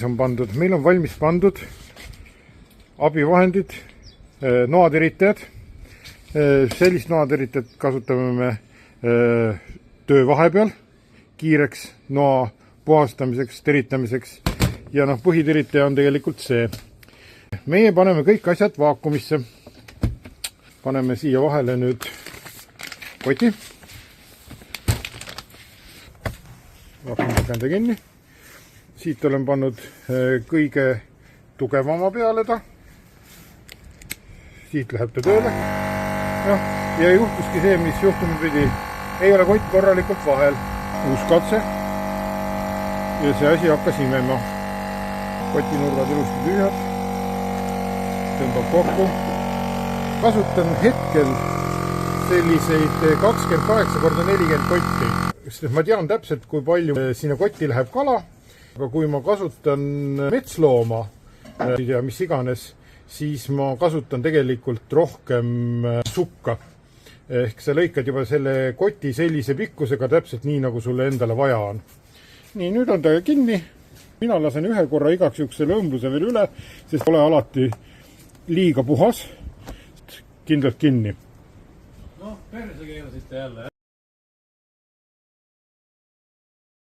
on pandud, meil on valmis pandud abivahendid, noatiritajad. Sellist noatiritajat kasutame me töö vahepeal kiireks noa puhastamiseks, teritamiseks ja põhitiritaja on tegelikult see. Meie paneme kõik asjad vaakumisse. Paneme siia vahele nüüd koti. Kände kinni. Siit olen pannud kõige tugevama peale ta. Siit läheb ta tööle. Ja juhtuski see, mis juhtuma pidi. Ei ole kott korralikult vahel. Uus katse. Ja see asi hakkas imema. Kotinurgad ilusti tühjad. Tõmbab kokku. Kasutan hetkel selliseid 28x40 kotti. Sest ma tean täpselt, kui palju sinna kotti läheb kala. Aga kui ma kasutan metslooma, mis iganes, siis ma kasutan tegelikult rohkem sukka. Ehk sa lõikad juba selle koti sellise pikkusega täpselt nii, nagu sulle endale vaja on. Nii, nüüd on ta kinni. Mina lasen ühe korra igaks juhuks selle õmbluse veel üle, sest pole alati liiga puhas. Kindlalt kinni. Perse keelasite jälle.